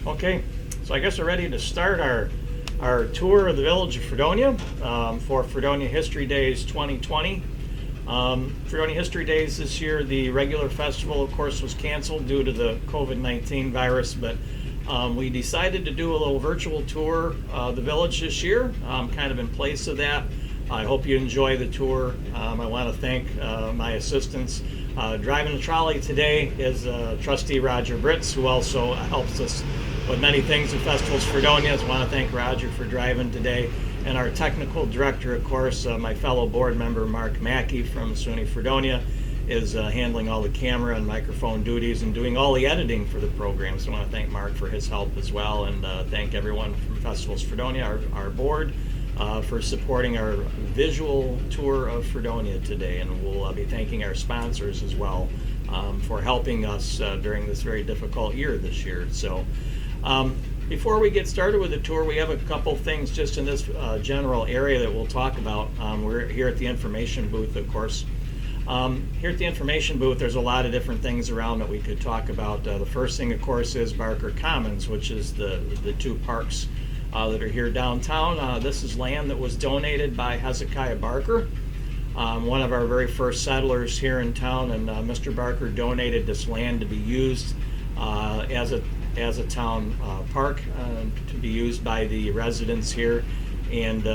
Okay, so I guess we're ready to start our tour of the village of Fredonia for Fredonia History Days 2020. Fredonia History Days this year, the regular festival, of course, was canceled due to the COVID-19 virus, but we decided to do a little virtual tour of the village this year, kind of in place of that. I hope you enjoy the tour. I want to thank my assistants. Driving the trolley today is Trustee Roger Britz, who also helps us with many things at Festivals Fredonia. I just want to thank Roger for driving today. And our technical director, of course, my fellow board member Mark Mackey from SUNY Fredonia, is handling all the camera and microphone duties and doing all the editing for the program. So I want to thank Mark for his help as well, and thank everyone from Festivals Fredonia, our board, for supporting our visual tour of Fredonia today. And we'll be thanking our sponsors as well for helping us during this very difficult year this year. So before we get started with the tour, we have a couple things just in this general area that we'll talk about. We're here at the information booth, of course. Here at the information booth, there's a lot of different things around that we could talk about. The first thing, of course, is Barker Commons, which is the two parks that are here downtown. This is land that was donated by Hezekiah Barker, one of our very first settlers here in town, and Mr. Barker donated this land to be used as a town park, to be used by the residents here. And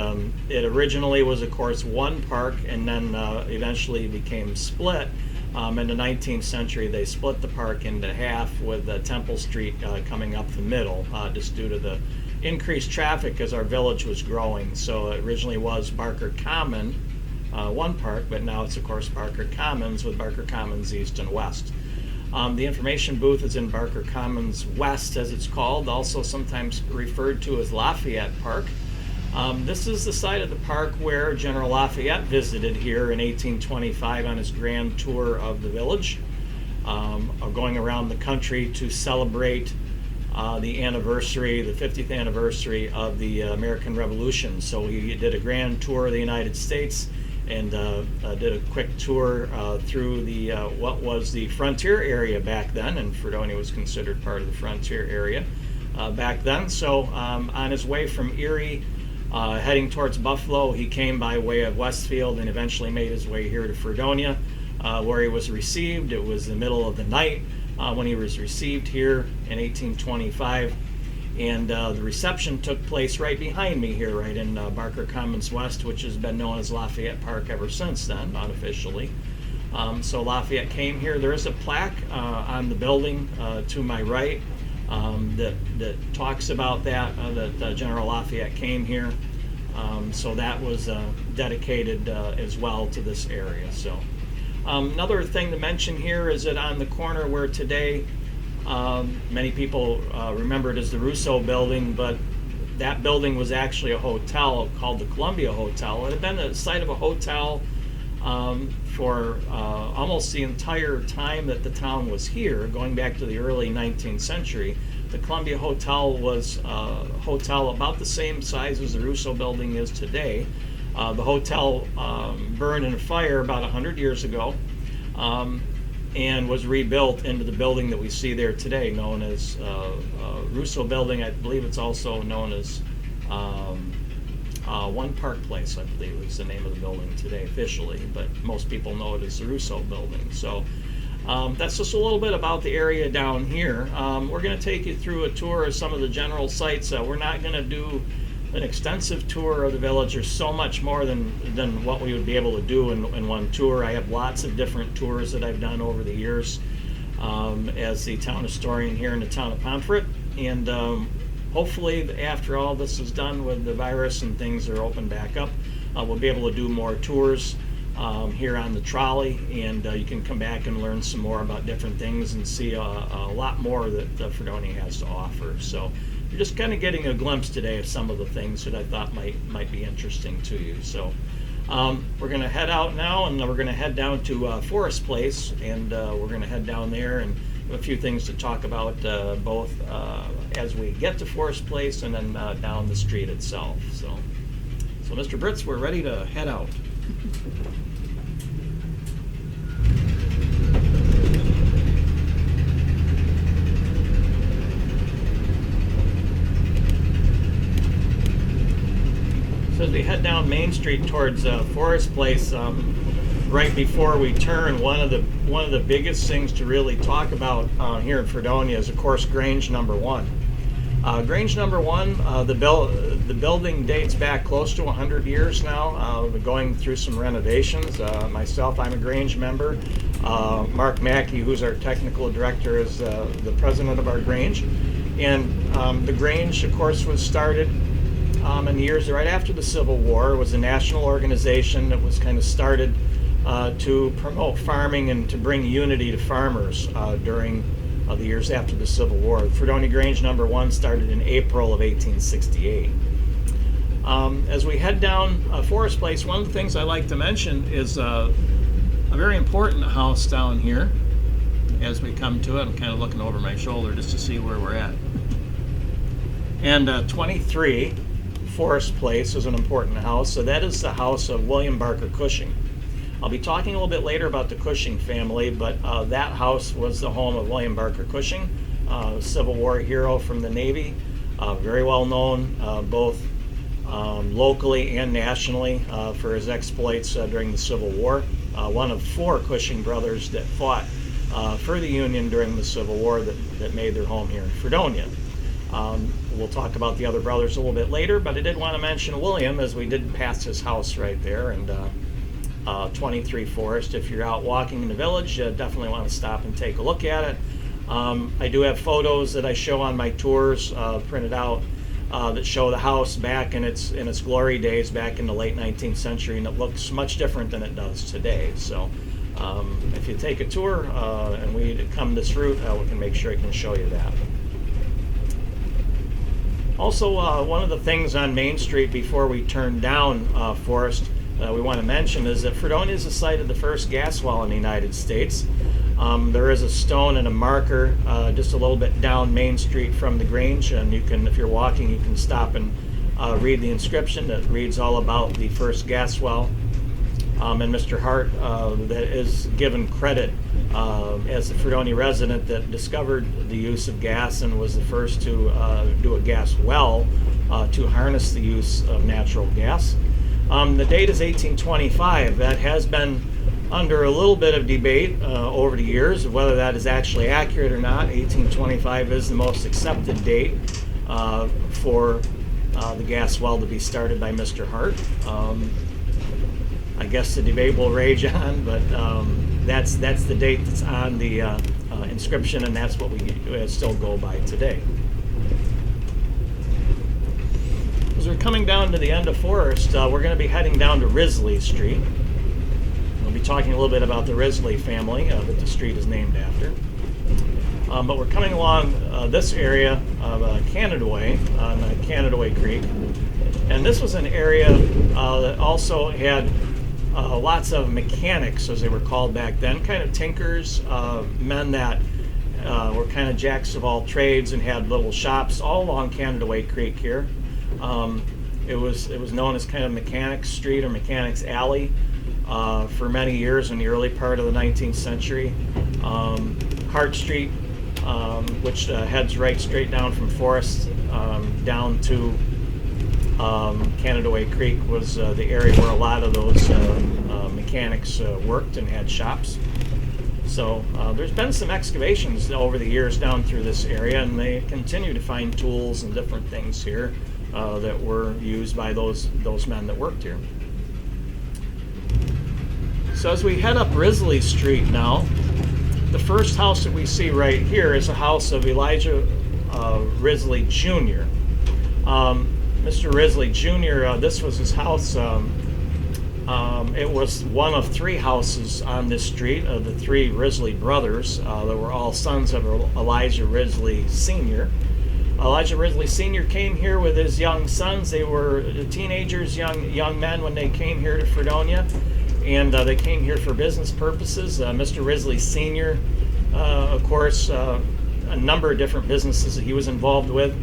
it originally was, of course, one park, and then eventually became split. In the 19th century, they split the park into half, with Temple Street coming up the middle, just due to the increased traffic as our village was growing. So it originally was Barker Common, one park, but now it's, of course, Barker Commons, with Barker Commons East and West. The information booth is in Barker Commons West, as it's called, also sometimes referred to as Lafayette Park. This is the site of the park where General Lafayette visited here in 1825 on his grand tour of the village, going around the country to celebrate the 50th anniversary of the American Revolution. So he did a grand tour of the United States and did a quick tour through the what was the frontier area back then, and Fredonia was considered part of the frontier area back then. So on his way from Erie, heading towards Buffalo, he came by way of Westfield and eventually made his way here to Fredonia, where he was received. It was the middle of the night when he was received here in 1825, and the reception took place right behind me here, right in Barker Commons West, which has been known as Lafayette Park ever since then, unofficially. So Lafayette came here. There is a plaque on the building to my right that talks about that General Lafayette came here. So that was dedicated as well to this area. So another thing to mention here is that on the corner where today many people remember it as the Rousseau building, but that building was actually a hotel called the Columbia Hotel. It had been the site of a hotel for almost the entire time that the town was here, going back to the early 19th century. The Columbia Hotel was a hotel about the same size as the Rousseau building is today. The hotel burned in a fire about 100 years ago and was rebuilt into the building that we see there today, known as Rousseau building. I believe it's also known as One Park Place, I believe is the name of the building today officially, but most people know it as the Rousseau building. So that's just a little bit about the area down here. We're going to take you through a tour of some of the general sites. We're not going to do an extensive tour of the village. There's so much more than what we would be able to do in one tour. I have lots of different tours that I've done over the years as the town historian here in the town of Pomfret. And hopefully after all this is done with the virus and things are open back up, we'll be able to do more tours here on the trolley, and you can come back and learn some more about different things and see a lot more that Fredonia has to offer. So you're just kind of getting a glimpse today of some of the things that I thought might be interesting to you. So we're going to head out now, and we're going to head down to Forest Place, and we're going to head down there and have a few things to talk about both as we get to Forest Place and then down the street itself. So Mr. Britz, we're ready to head out. we head down Main Street towards Forest Place, right before we turn, one of the biggest things to really talk about here in Fredonia is, of course, Grange Number 1. Grange Number 1, the building dates back close to 100 years now. We're going through some renovations. Myself, I'm a Grange member. Mark Mackey, who's our technical director, is the president of our Grange. And the Grange, of course, was started in the years right after the Civil War. It was a national organization that was kind of started to promote farming and to bring unity to farmers during the years after the Civil War. Fredonia Grange Number 1 started in April of 1868. As we head down Forest Place, one of the things I like to mention is a very important house down here. As we come to it, I'm kind of looking over my shoulder just to see where we're at. And 23 Forest Place is an important house. So that is the house of William Barker Cushing. I'll be talking a little bit later about the Cushing family, but that house was the home of William Barker Cushing, Civil War hero from the Navy, very well known both locally and nationally for his exploits during the Civil War. One of 4 Cushing brothers that fought for the Union during the Civil War that made their home here in Fredonia. We'll talk about the other brothers a little bit later, but I did want to mention William, as we did pass his house right there, and 23 Forest. If you're out walking in the village, definitely want to stop and take a look at it. I do have photos that I show on my tours, printed out, that show the house back in its glory days, back in the late 19th century, and it looks much different than it does today. So if you take a tour and we come this route, we can make sure I can show you that. Also, one of the things on Main Street before we turn down Forest we want to mention is that Fredonia is the site of the first gas well in the United States. There is a stone and a marker just a little bit down Main Street from the Grange, and you can, if you're walking, you can stop and read the inscription that reads all about the first gas well. And Mr. Hart, that is given credit as a Fredonia resident that discovered the use of gas and was the first to do a gas well to harness the use of natural gas. The date is 1825. That has been under a little bit of debate over the years of whether that is actually accurate or not. 1825 is the most accepted date for the gas well to be started by Mr. Hart. I guess the debate will rage on, but that's the date that's on the inscription, and that's what we still go by today. As we're coming down to the end of Forest, we're going to be heading down to Risley Street. We'll be talking a little bit about the Risley family that the street is named after. But we're coming along this area of Canada Way, on Canada Way Creek. And this was an area that also had lots of mechanics, as they were called back then, kind of tinkers, men that were kind of jacks of all trades and had little shops all along Canada Way Creek here. It was known as kind of Mechanics Street or Mechanics Alley for many years in the early part of the 19th century. Hart Street, which heads right straight down from Forest down to Canada Way Creek, was the area where a lot of those mechanics worked and had shops. So there's been some excavations over the years down through this area, and they continue to find tools and different things here that were used by those men that worked here. So as we head up Risley Street now, the first house that we see right here is a house of Elijah Risley Jr. Mr. Risley Jr., this was his house. It was one of 3 houses on this street of the 3 Risley brothers. They were all sons of Elijah Risley Sr. Elijah Risley Sr. came here with his young sons. They were teenagers, young men when they came here to Fredonia, and they came here for business purposes. Mr. Risley Sr., of course, a number of different businesses that he was involved with,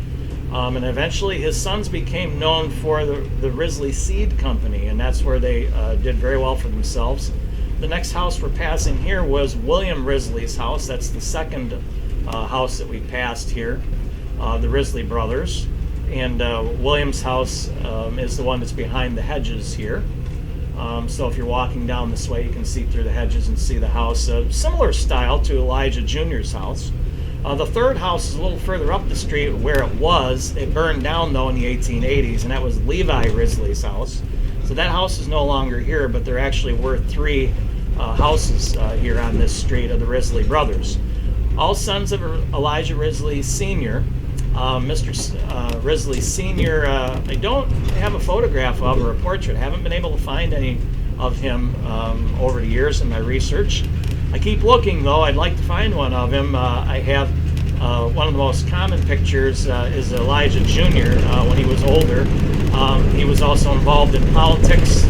and eventually his sons became known for the Risley Seed Company, and that's where they did very well for themselves. The next house we're passing here was William Risley's house. That's the second house that we passed here. The Risley brothers. And William's house is the one that's behind the hedges here. So if you're walking down this way, you can see through the hedges and see the house. Similar style to Elijah Jr.'s house. The third house is a little further up the street where it was. It burned down, though, in the 1880s, and that was Levi Risley's house. So that house is no longer here, but there actually were three houses here on this street of the Risley brothers. All sons of Elijah Risley Sr. Mr. Risley Sr., I don't have a photograph of or a portrait. I haven't been able to find any of him over the years in my research. I keep looking, though. I'd like to find one of him. I have one of the most common pictures is Elijah Jr. When he was older. He was also involved in politics,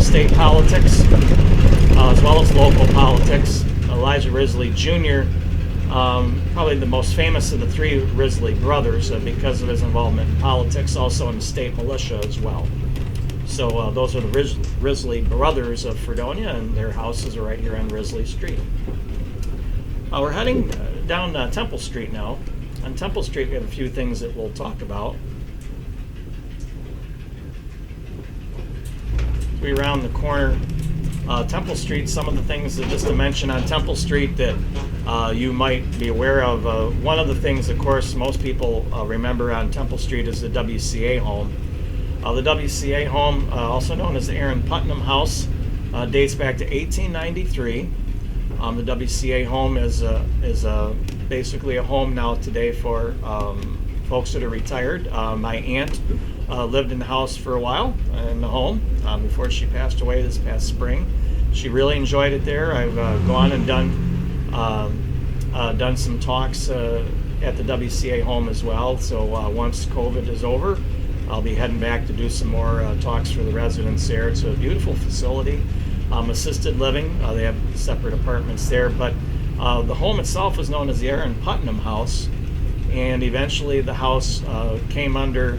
state politics, as well as local politics. Elijah Risley Jr., probably the most famous of the three Risley brothers because of his involvement in politics, also in the state militia as well. So those are the Risley brothers of Fredonia, and their houses are right here on Risley Street. We're heading down Temple Street now. On Temple Street, we have a few things that we'll talk about. We round the corner. Temple Street, some of the things that just to mention on Temple Street that you might be aware of. One of the things, of course, most people remember on Temple Street is the WCA home. The WCA home, also known as the Aaron Putnam House, dates back to 1893. The WCA home is basically a home now today for folks that are retired. My aunt lived in the house for a while in the home before she passed away this past spring. She really enjoyed it there. I've gone and done some talks at the WCA home as well. So once COVID is over, I'll be heading back to do some more talks for the residents there. It's a beautiful facility, assisted living. They have separate apartments there, but the home itself is known as the Aaron Putnam House, and eventually the house came under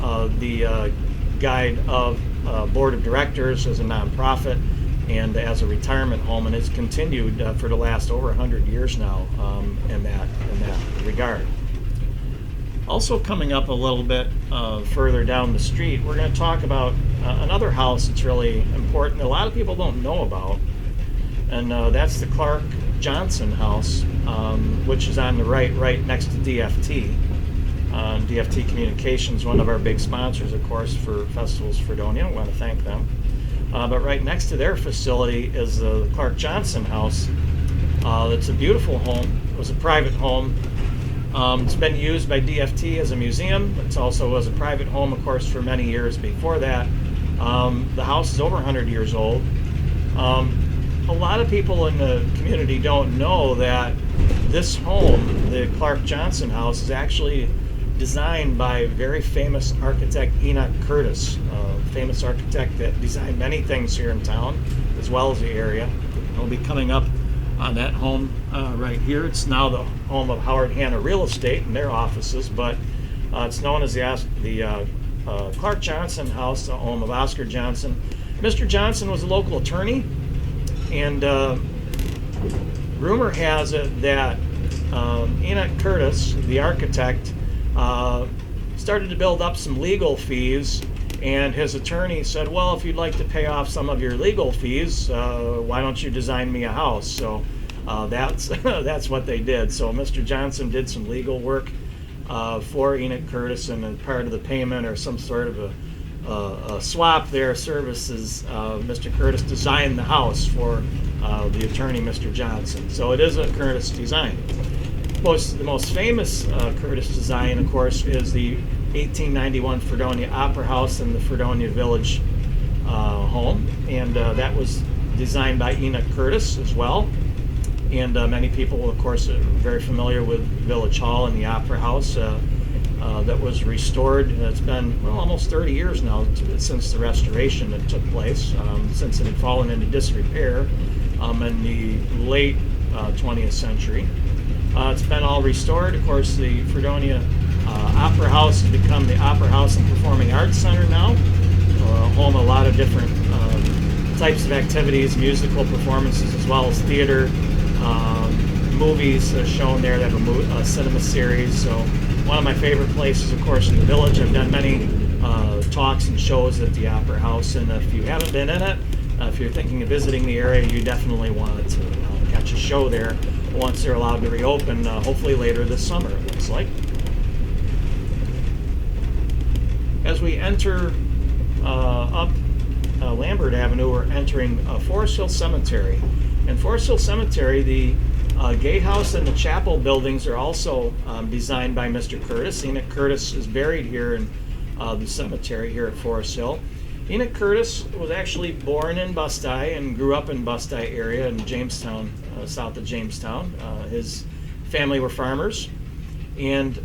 the guide of board of directors as a nonprofit and as a retirement home, and has continued for the last over 100 years now in that regard. Also coming up a little bit further down the street, we're going to talk about another house that's really important that a lot of people don't know about, and that's the Clark Johnson House, which is on the right next to DFT. DFT Communications, one of our big sponsors, of course, for Festivals Fredonia. I want to thank them. But right next to their facility is the Clark Johnson House. It's a beautiful home. It was a private home. It's been used by DFT as a museum. It also was a private home, of course, for many years before that. The house is over 100 years old. A lot of people in the community don't know that this home, the Clark Johnson House, is actually designed by very famous architect Enoch Curtis, a famous architect that designed many things here in town as well as the area. I'll be coming up on that home right here. It's now the home of Howard Hanna Real Estate and their offices, but it's known as the Clark Johnson House, the home of Oscar Johnson. Mr. Johnson was a local attorney, and rumor has it that Enoch Curtis, the architect, started to build up some legal fees, and his attorney said, well, if you'd like to pay off some of your legal fees, why don't you design me a house? So that's what they did. So Mr. Johnson did some legal work for Enoch Curtis, and as part of the payment or some sort of a swap their services, Mr. Curtis designed the house for the attorney, Mr. Johnson. So it is a Curtis design. The most famous Curtis design, of course, is the 1891 Fredonia Opera House in the Fredonia Village home, and that was designed by Enoch Curtis as well. And many people, of course, are very familiar with Village Hall and the Opera House that was restored. It's been almost 30 years now since the restoration that took place, since it had fallen into disrepair in the late 20th century. It's been all restored. Of course, the Fredonia Opera House has become the Opera House and Performing Arts Center now, home of a lot of different types of activities, musical performances, as well as theater, movies shown there. They have a cinema series, so one of my favorite places, of course, in the village. I've done many talks and shows at the Opera House, and if you haven't been in it, if you're thinking of visiting the area, you definitely want to catch a show there once they're allowed to reopen, hopefully later this summer, it looks like. As we enter up Lambert Avenue, we're entering Forest Hill Cemetery. In Forest Hill Cemetery, the gatehouse and the chapel buildings are also designed by Mr. Curtis. Enoch Curtis is buried here in the cemetery here at Forest Hill. Enoch Curtis was actually born in Bustye and grew up in Bustye area in Jamestown, south of Jamestown. His family were farmers, and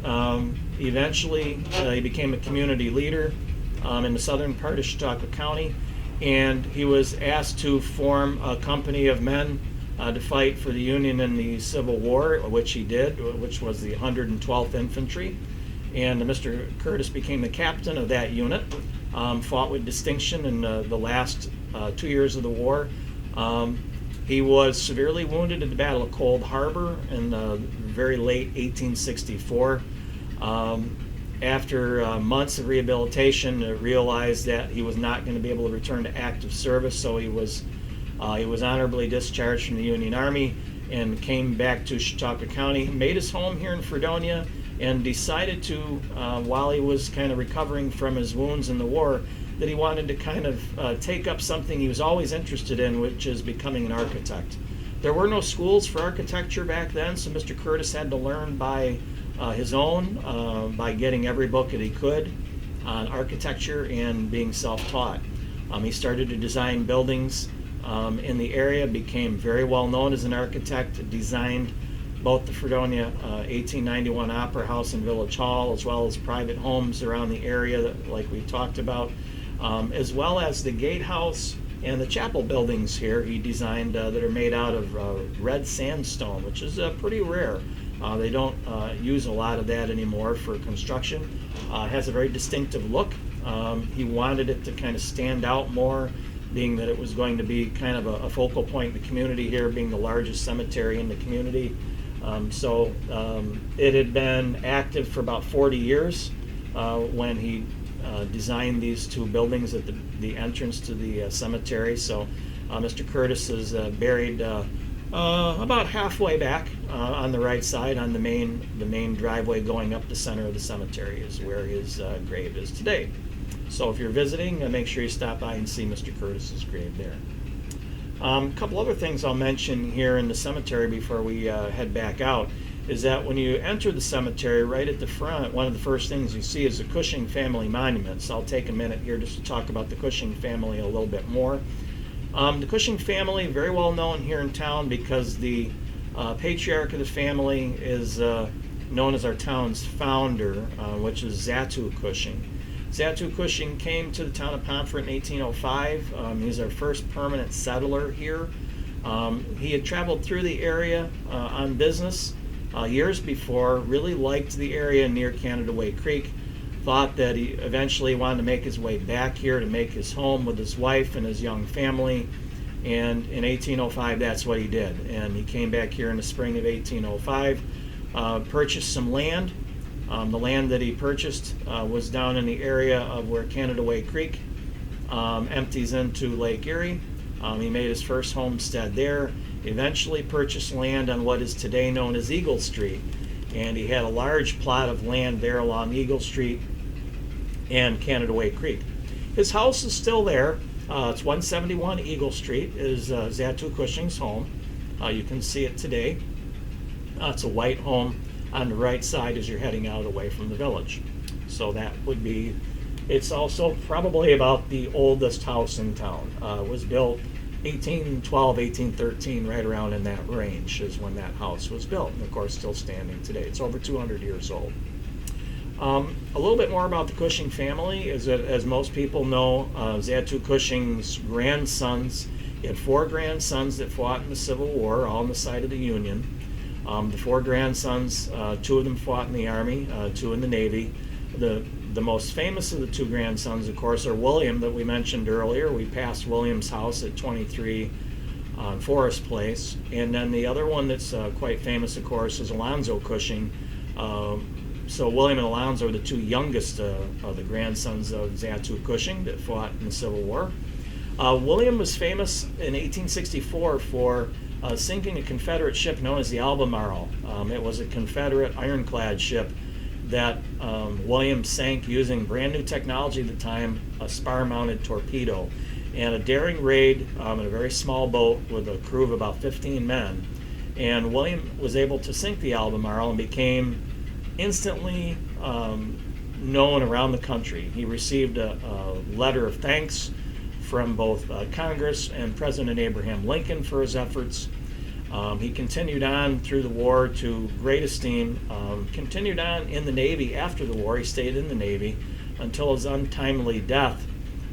eventually he became a community leader in the southern part of Chautauqua County, and he was asked to form a company of men to fight for the Union in the Civil War, which he did, which was the 112th Infantry. And Mr. Curtis became the captain of that unit, fought with distinction in the last 2 years of the war. He was severely wounded at the Battle of Cold Harbor in very late 1864. After months of rehabilitation, realized that he was not going to be able to return to active service, so he was honorably discharged from the Union Army and came back to Chautauqua County, made his home here in Fredonia, and decided to, while he was kind of recovering from his wounds in the war, that he wanted to kind of take up something he was always interested in, which is becoming an architect. There were no schools for architecture back then, so Mr. Curtis had to learn by his own, by getting every book that he could on architecture and being self-taught. He started to design buildings in the area, became very well known as an architect, designed both the Fredonia 1891 Opera House and Village Hall, as well as private homes around the area, that, like we talked about, as well as the gatehouse and the chapel buildings here he designed that are made out of red sandstone, which is pretty rare. They don't use a lot of that anymore for construction. It has a very distinctive look. He wanted it to kind of stand out more, being that it was going to be kind of a focal point in the community here, being the largest cemetery in the community. So it had been active for about 40 years when he designed these two buildings at the entrance to the cemetery. So Mr. Curtis is buried about halfway back on the right side on the main driveway going up the center of the cemetery is where his grave is today. So if you're visiting, make sure you stop by and see Mr. Curtis's grave there. A couple other things I'll mention here in the cemetery before we head back out is that when you enter the cemetery, right at the front, one of the first things you see is the Cushing family monument. So I'll take a minute here just to talk about the Cushing family a little bit more. The Cushing family, very well known here in town because the patriarch of the family is known as our town's founder, which is Zatu Cushing. Zatu Cushing came to the town of Pomfret in 1805. He's our first permanent settler here. He had traveled through the area on business years before, really liked the area near Canada Way Creek, thought that he eventually wanted to make his way back here to make his home with his wife and his young family, and in 1805 that's what he did. And he came back here in the spring of 1805, purchased some land. The land that he purchased was down in the area of where Canada Way Creek empties into Lake Erie. He made his first homestead there, eventually purchased land on what is today known as Eagle Street, and he had a large plot of land there along Eagle Street and Canada Way Creek. His house is still there. It's 171 Eagle Street, is Zatu Cushing's home. You can see it today. It's a white home on the right side as you're heading out away from the village. So that would be, it's also probably about the oldest house in town. It was built 1812, 1813, right around in that range is when that house was built, and of course still standing today. It's over 200 years old. A little bit more about the Cushing family is that, as most people know, Zatu Cushing's grandsons, he had 4 grandsons that fought in the Civil War, all on the side of the Union. The 4 grandsons, 2 of them fought in the Army, 2 in the Navy. The most famous of the 2 grandsons, of course, are William, that we mentioned earlier. We passed William's house at 23 on Forest Place. And then the other one that's quite famous, of course, is Alonzo Cushing. So William and Alonzo were the two youngest of the grandsons of Xatu Cushing that fought in the Civil War. William was famous in 1864 for sinking a Confederate ship known as the Albemarle. It was a Confederate ironclad ship that William sank using brand new technology at the time, a spar-mounted torpedo. And a daring raid in a very small boat with a crew of about 15 men. And William was able to sink the Albemarle and became instantly known around the country. He received a letter of thanks from both Congress and President Abraham Lincoln for his efforts. He continued on through the war to great esteem, continued on in the Navy after the war. He stayed in the Navy until his untimely death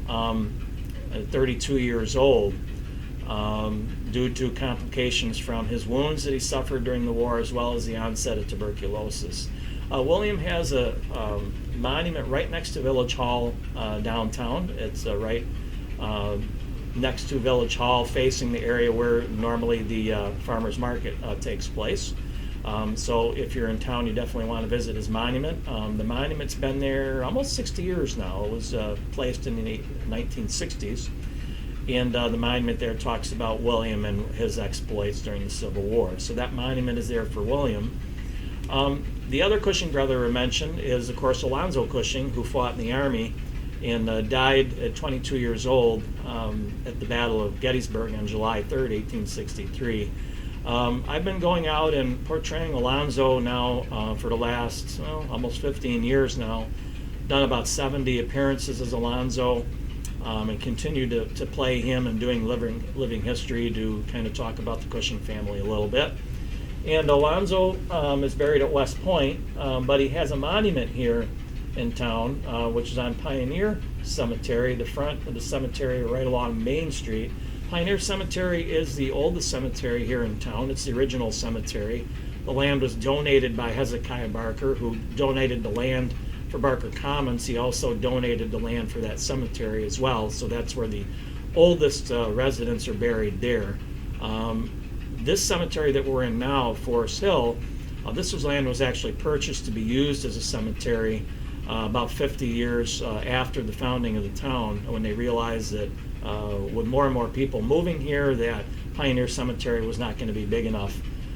at 32 years old due to complications from his wounds that he suffered during the war, as well as the onset of tuberculosis. William has a monument right next to Village Hall downtown. It's right next to Village Hall, facing the area where normally the farmers market takes place. So if you're in town, you definitely want to visit his monument. The monument's been there almost 60 years now. It was placed in the 1960s. And the monument there talks about William and his exploits during the Civil War. So that monument is there for William. The other Cushing brother I mentioned is, of course, Alonzo Cushing, who fought in the Army and died at 22 years old at the Battle of Gettysburg on July 3rd, 1863. I've been going out and portraying Alonzo now for the last almost 15 years now. Done about 70 appearances as Alonzo, and continue to play him and doing living history to kind of talk about the Cushing family a little bit. And Alonzo is buried at West Point, but he has a monument here in town, which is on Pioneer Cemetery, the front of the cemetery right along Main Street. Pioneer Cemetery is the oldest cemetery here in town. It's the original cemetery. The land was donated by Hezekiah Barker, who donated the land for Barker Commons. He also donated the land for that cemetery as well, so that's where the oldest residents are buried there. This cemetery that we're in now, Forest Hill, land was actually purchased to be used as a cemetery about 50 years after the founding of the town, when they realized that with more and more people moving here, that Pioneer Cemetery was not going to be big enough.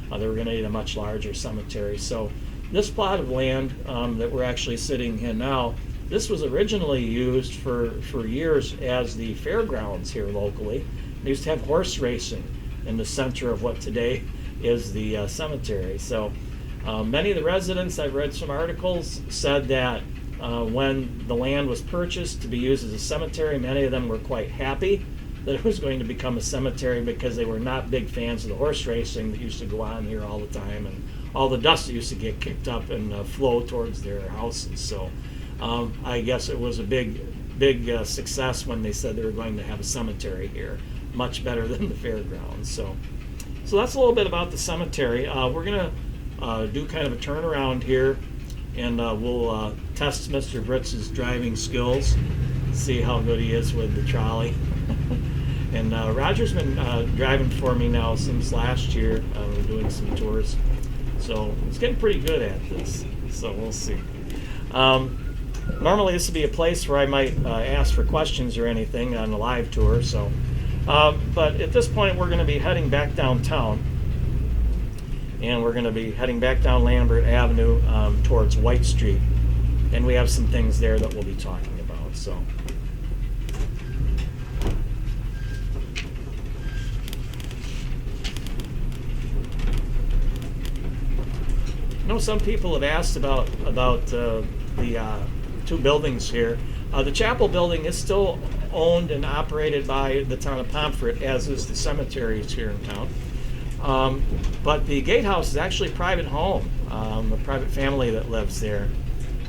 They were going to need a much larger cemetery. So this plot of land that we're actually sitting in now, this was originally used for years as the fairgrounds here locally. They used to have horse racing in the center of what today is the cemetery. So many of the residents, I've read some articles, said that when the land was purchased to be used as a cemetery, many of them were quite happy that it was going to become a cemetery, because they were not big fans of the horse racing that used to go on here all the time, and all the dust that used to get kicked up and flow towards their houses. So I guess it was a big success when they said they were going to have a cemetery here, much better than the fairgrounds. So that's a little bit about the cemetery. We're going to do kind of a turnaround here, and we'll test Mr. Britz's driving skills, see how good he is with the trolley. And Roger's been driving for me now since last year. We're doing some tours, so he's getting pretty good at this. So we'll see. Normally this would be a place where I might ask for questions or anything on the live tour. So, but at this point we're going to be heading back downtown, and we're going to be heading back down Lambert Avenue towards White Street, and we have some things there that we'll be talking about. So. I know some people have asked about the two buildings here. The chapel building is still owned and operated by the town of Pomfret, as is the cemeteries here in town. But the gatehouse is actually a private home, a private family that lives there.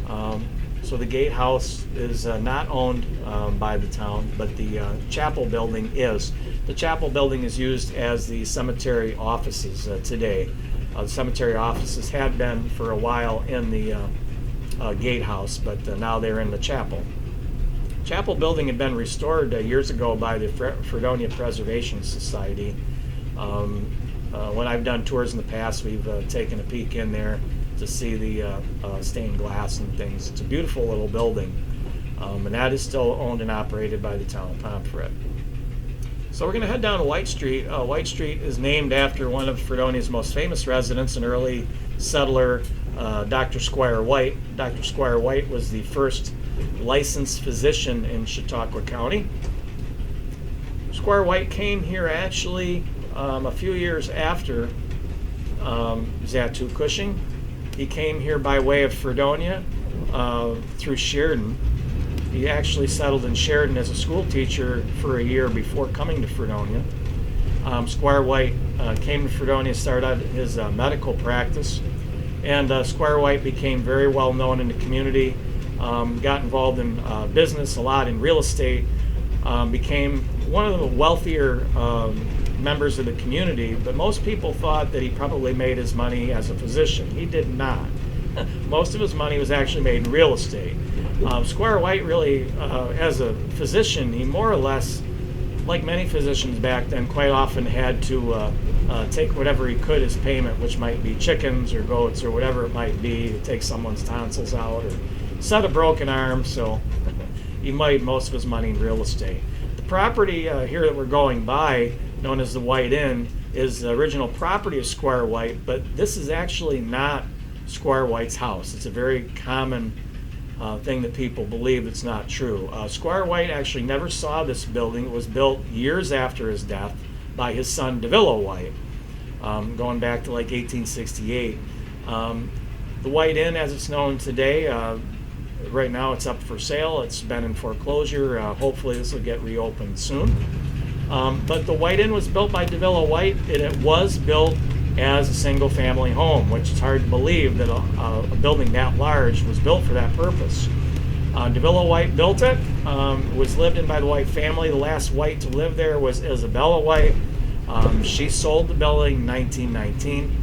So the gatehouse is not owned by the town, but the chapel building is. The chapel building is used as the cemetery offices today. The cemetery offices had been for a while in the gatehouse, but now they're in the chapel. Chapel building had been restored years ago by the Fredonia Preservation Society. When I've done tours in the past, we've taken a peek in there to see the stained glass and things. It's a beautiful little building, and that is still owned and operated by the town of Pomfret. So we're going to head down to White Street. White Street is named after one of Fredonia's most famous residents, an early settler, Dr. Squire White. Dr. Squire White was the first licensed physician in Chautauqua County. Squire White came here actually a few years after Zatu Cushing. He came here by way of Fredonia through Sheridan. He actually settled in Sheridan as a school teacher for a year before coming to Fredonia. Squire White came to Fredonia, started out his medical practice, and Squire White became very well known in the community, got involved in business, a lot in real estate, became one of the wealthier members of the community, but most people thought that he probably made his money as a physician. He did not. Most of his money was actually made in real estate. Squire White really, as a physician, he more or less, like many physicians back then, quite often had to take whatever he could as payment, which might be chickens or goats or whatever it might be, to take someone's tonsils out or set a broken arm, so he made most of his money in real estate. The property here that we're going by, known as the White Inn, is the original property of Squire White, but this is actually not Squire White's house. It's a very common thing that people believe that's not true. Squire White actually never saw this building. It was built years after his death by his son DeVillo White, going back to like 1868. The White Inn, as it's known today, right now it's up for sale. It's been in foreclosure. Hopefully this will get reopened soon. But the White Inn was built by DeVillo White, and it was built as a single-family home, which is hard to believe that a building that large was built for that purpose. DeVillo White built it. It was lived in by the White family. The last White to live there was Isabella White. She sold the building in 1919,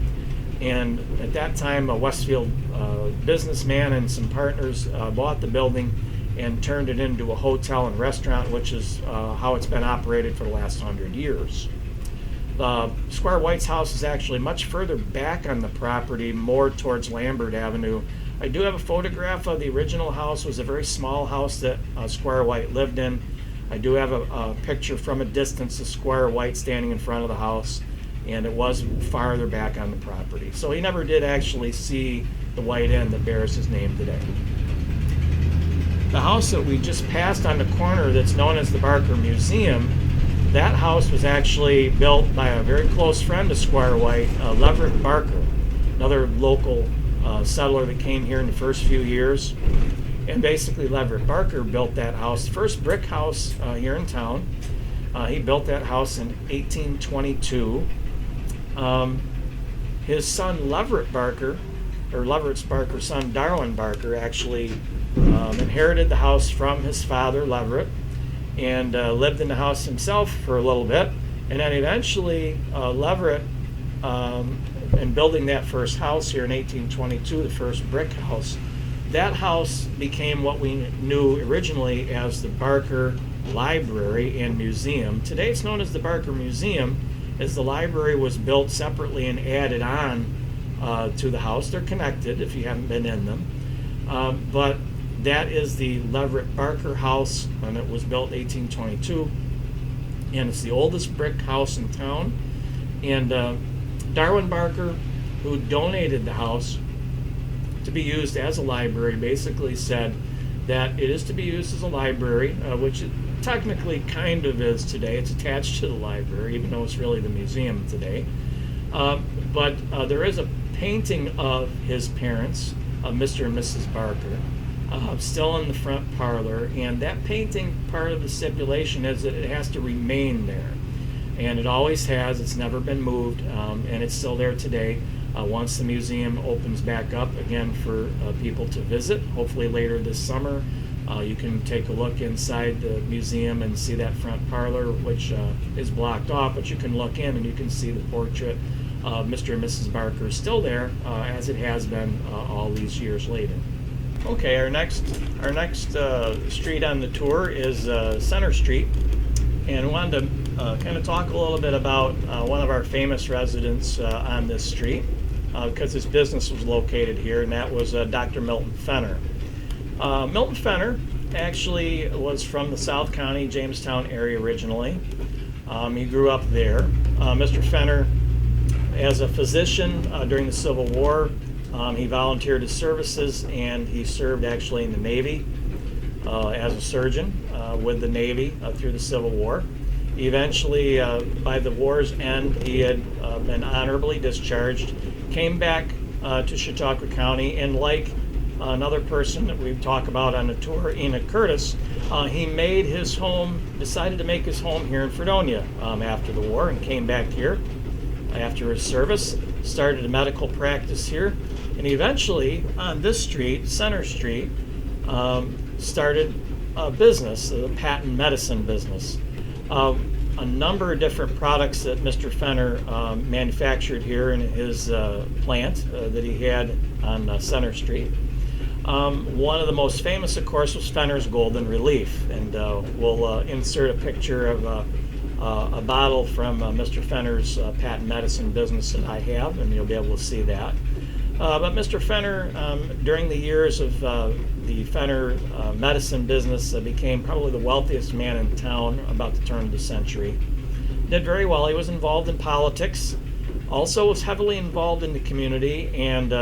and at that time a Westfield businessman and some partners bought the building and turned it into a hotel and restaurant, which is how it's been operated for the last 100 years. Squire White's house is actually much further back on the property, more towards Lambert Avenue. I do have a photograph of the original house. It was a very small house that Squire White lived in. I do have a picture from a distance of Squire White standing in front of the house, and it was farther back on the property. So he never did actually see the White Inn that bears his name today. The house that we just passed on the corner that's known as the Barker Museum, that house was actually built by a very close friend of Squire White, Leverett Barker, another local settler that came here in the first few years. And basically Leverett Barker built that house, first brick house here in town. He built that house in 1822. His son Leverett Barker, or Leverett Barker's son Darwin Barker, actually inherited the house from his father Leverett, and lived in the house himself for a little bit, and then eventually Leverett, in building that first house here in 1822, the first brick house, that house became what we knew originally as the Barker Library and Museum. Today it's known as the Barker Museum, as the library was built separately and added on to the house. They're connected if you haven't been in them, but that is the Leverett Barker house, and it was built 1822, and it's the oldest brick house in town. And Darwin Barker, who donated the house to be used as a library, basically said that it is to be used as a library, which it technically kind of is today. It's attached to the library, even though it's really the museum today. But there is a painting of his parents, Mr. and Mrs. Barker, still in the front parlor, and that painting, part of the stipulation is that it has to remain there, and it always has. It's never been moved, and it's still there today. Once the museum opens back up again for people to visit, hopefully later this summer, you can take a look inside the museum and see that front parlor, which is blocked off, but you can look in and you can see the portrait of Mr. and Mrs. Barker still there, as it has been all these years later. Okay, our next street on the tour is Center Street, and I wanted to kind of talk a little bit about one of our famous residents on this street. because his business was located here, and that was Dr. Milton Fenner. Milton Fenner actually was from the South County, Jamestown area originally. He grew up there. Mr. Fenner, as a physician during the Civil War, he volunteered his services, and he served actually in the Navy as a surgeon with the Navy through the Civil War. Eventually, by the war's end, he had been honorably discharged, came back to Chautauqua County, and like another person that we talk about on the tour, Enoch Curtis, he made his home, decided to make his home here in Fredonia after the war, and came back here after his service, started a medical practice here, and eventually on this street, Center Street, started a business, a patent medicine business. A number of different products that Mr. Fenner manufactured here in his plant that he had on Center Street. One of the most famous, of course, was Fenner's Golden Relief, and we'll insert a picture of a bottle from Mr. Fenner's patent medicine business that I have, and you'll be able to see that. But Mr. Fenner, during the years of the Fenner medicine business, became probably the wealthiest man in town about the turn of the century. Did very well. He was involved in politics, also was heavily involved in the community, and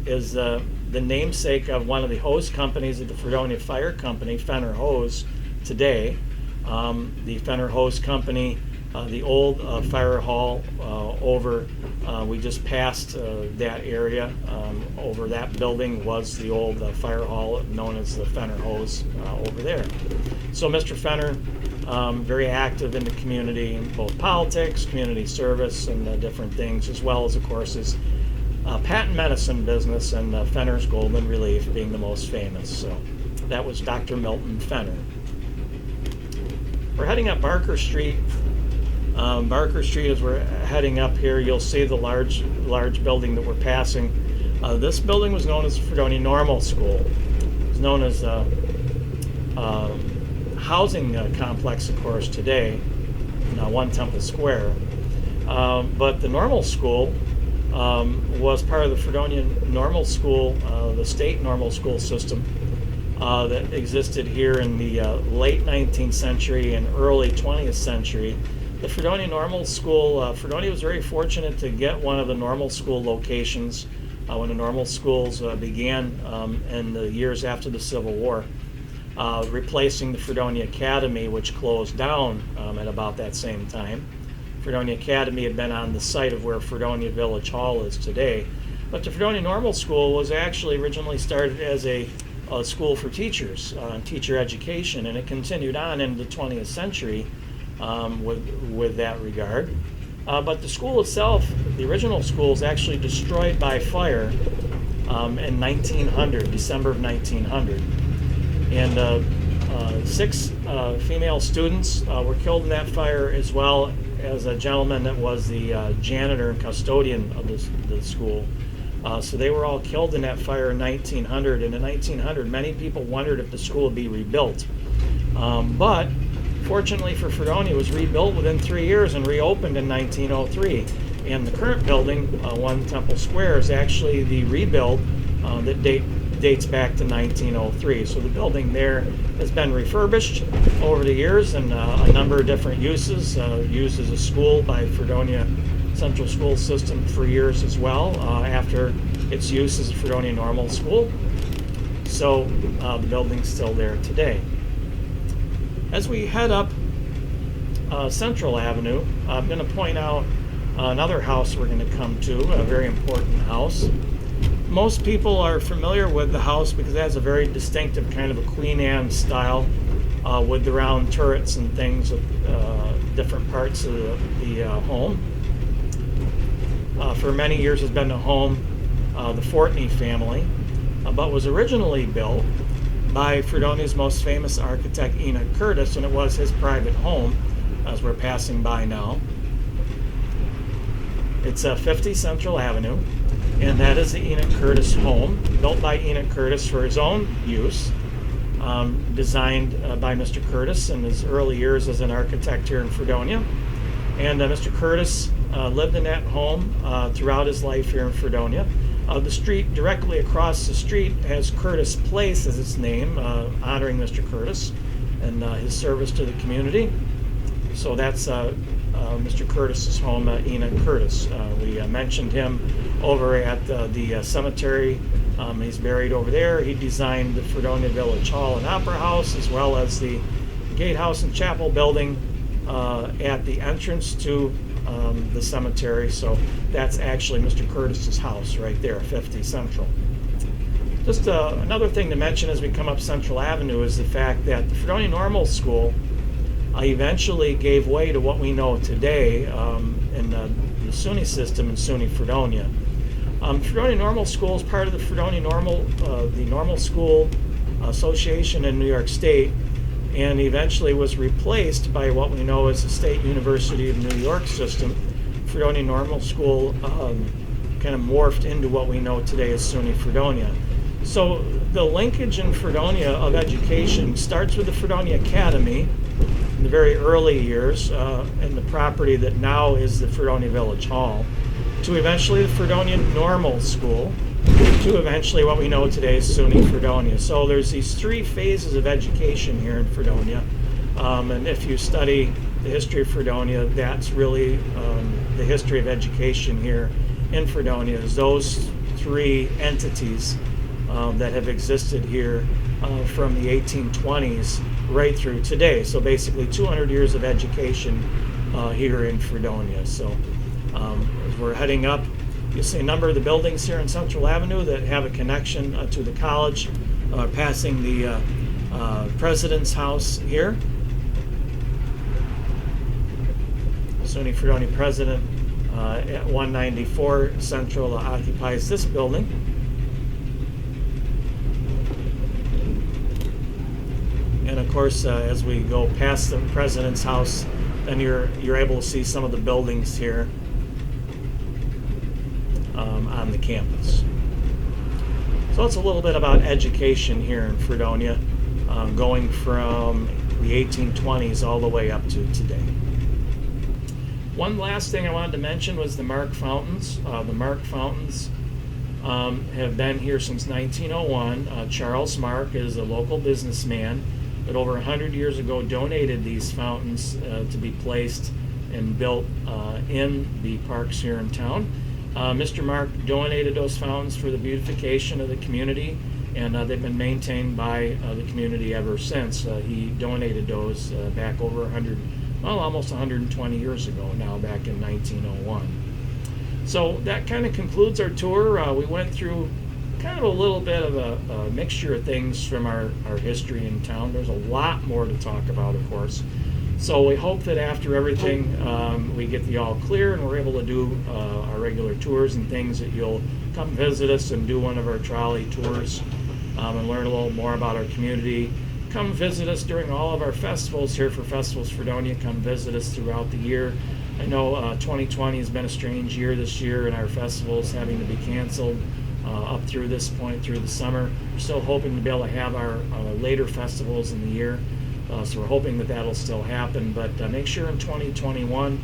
is the namesake of one of the hose companies of the Fredonia Fire Company, Fenner Hose, today. The Fenner Hose Company, the old fire hall over, we just passed that area. Over that building was the old fire hall known as the Fenner Hose over there. So Mr. Fenner, very active in the community in both politics, community service, and different things, as well as, of course, his patent medicine business, and Fenner's Golden Relief being the most famous. So that was Dr. Milton Fenner. We're heading up Barker Street. Barker Street, as we're heading up here, you'll see the large building that we're passing. This building was known as the Fredonia Normal School. It was known as a housing complex, of course, today, in One Temple Square. But the Normal School was part of the Fredonia Normal School, the state normal school system that existed here in the late 19th century and early 20th century. The Fredonia Normal School, Fredonia was very fortunate to get one of the normal school locations when the normal schools began in the years after the Civil War, replacing the Fredonia Academy, which closed down at about that same time. Fredonia Academy had been on the site of where Fredonia Village Hall is today. But the Fredonia Normal School was actually originally started as a school for teachers, teacher education, and it continued on into the 20th century with that regard. But the school itself, the original school, was actually destroyed by fire in 1900, December of 1900. And 6 female students were killed in that fire, as well as a gentleman that was the janitor and custodian of the school. So they were all killed in that fire in 1900. And in 1900, many people wondered if the school would be rebuilt. But fortunately for Fredonia, it was rebuilt within 3 years and reopened in 1903. And the current building, One Temple Square, is actually the rebuild that dates back to 1903. So the building there has been refurbished over the years, and a number of different uses, used as a school by Fredonia Central School System for years as well, after its use as a Fredonia Normal School. So the building's still there today. As we head up Central Avenue, I'm going to point out another house we're going to come to, a very important house. Most people are familiar with the house because it has a very distinctive kind of a Queen Anne style with the round turrets and things of different parts of the home. For many years has been the home of the Fortney family, but was originally built by Fredonia's most famous architect, Enoch Curtis, and it was his private home, as we're passing by now. It's 50 Central Avenue, and that is the Enoch Curtis home, built by Enoch Curtis for his own use, designed by Mr. Curtis in his early years as an architect here in Fredonia. And Mr. Curtis lived in that home throughout his life here in Fredonia. The street directly across the street has Curtis Place as its name, honoring Mr. Curtis and his service to the community. So that's Mr. Curtis's home, Enoch Curtis. We mentioned him over at the cemetery. He's buried over there. He designed the Fredonia Village Hall and Opera House, as well as the gatehouse and chapel building at the entrance to the cemetery. So that's actually Mr. Curtis's house right there, 50 Central. Just another thing to mention as we come up Central Avenue is the fact that the Fredonia Normal School eventually gave way to what we know today in the SUNY system in SUNY Fredonia. Fredonia Normal School is part of the Fredonia the Normal School Association in New York State, and eventually was replaced by what we know as the State University of New York system. Fredonia Normal School kind of morphed into what we know today as SUNY Fredonia. So the linkage in Fredonia of education starts with the Fredonia Academy in the very early years, and the property that now is the Fredonia Village Hall, to eventually the Fredonia Normal School, to eventually what we know today as SUNY Fredonia. So there's these three phases of education here in Fredonia, and if you study the history of Fredonia, that's really the history of education here in Fredonia, is those three entities that have existed here from the 1820s right through today. So basically 200 years of education here in Fredonia. So as we're heading up, you'll see a number of the buildings here in Central Avenue that have a connection to the college, passing the president's house here. SUNY Fredonia president at 194 Central occupies this building. And of course, as we go past the president's house, then you're able to see some of the buildings here on the campus. So it's a little bit about education here in Fredonia, going from the 1820s all the way up to today. One last thing I wanted to mention was the Mark Fountains. The Mark Fountains have been here since 1901. Charles Mark is a local businessman that over 100 years ago donated these fountains to be placed and built in the parks here in town. Mr. Mark donated those fountains for the beautification of the community, and they've been maintained by the community ever since. He donated those back over almost 120 years ago now, back in 1901. So that kind of concludes our tour. We went through kind of a little bit of a mixture of things from our history in town. There's a lot more to talk about, of course. So we hope that after everything, we get the all clear and we're able to do our regular tours and things, that you'll come visit us and do one of our trolley tours and learn a little more about our community. Come visit us during all of our festivals here for Festivals Fredonia. Come visit us throughout the year. I know 2020 has been a strange year this year, and our festivals having to be canceled up through this point, through the summer. We're still hoping to be able to have our later festivals in the year. So we're hoping that that'll still happen. But make sure in 2021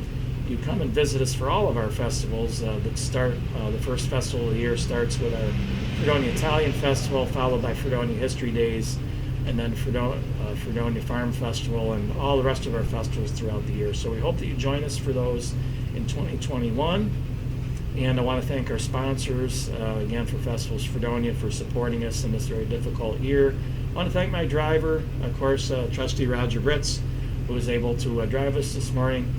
you come and visit us for all of our festivals that start. The first festival of the year starts with our Fredonia Italian Festival, followed by Fredonia History Days, and then Fredonia Farm Festival, and all the rest of our festivals throughout the year. So we hope that you join us for those in 2021. And I want to thank our sponsors, again, for Festivals Fredonia, for supporting us in this very difficult year. I want to thank my driver, of course, Trustee Roger Britz, who was able to drive us this morning,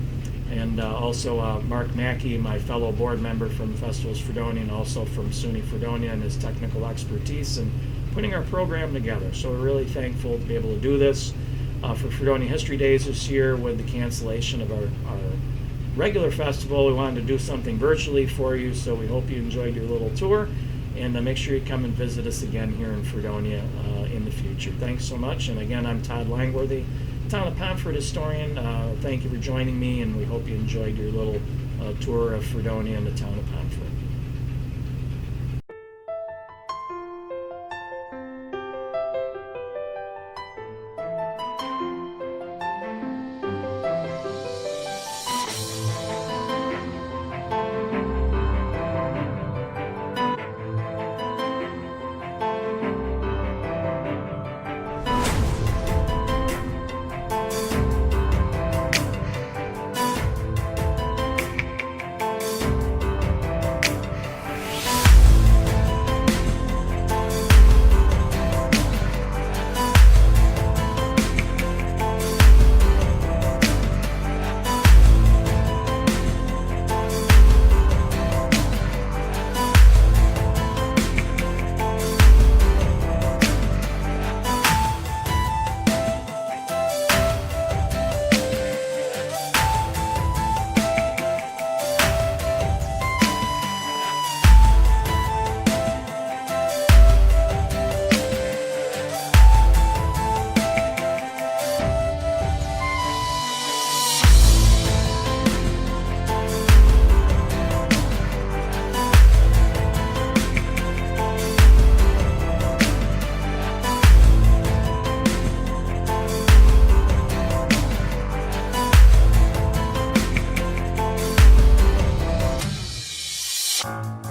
and also Mark Mackey, my fellow board member from Festivals Fredonia, and also from SUNY Fredonia, and his technical expertise in putting our program together. So we're really thankful to be able to do this for Fredonia History Days this year. With the cancellation of our regular festival, we wanted to do something virtually for you, so we hope you enjoyed your little tour, and make sure you come and visit us again here in Fredonia in the future. Thanks so much, and again, I'm Todd Langworthy, Town of Pomfret historian. Thank you for joining me, and we hope you enjoyed your little tour of Fredonia and the town of Pomfret. Bye.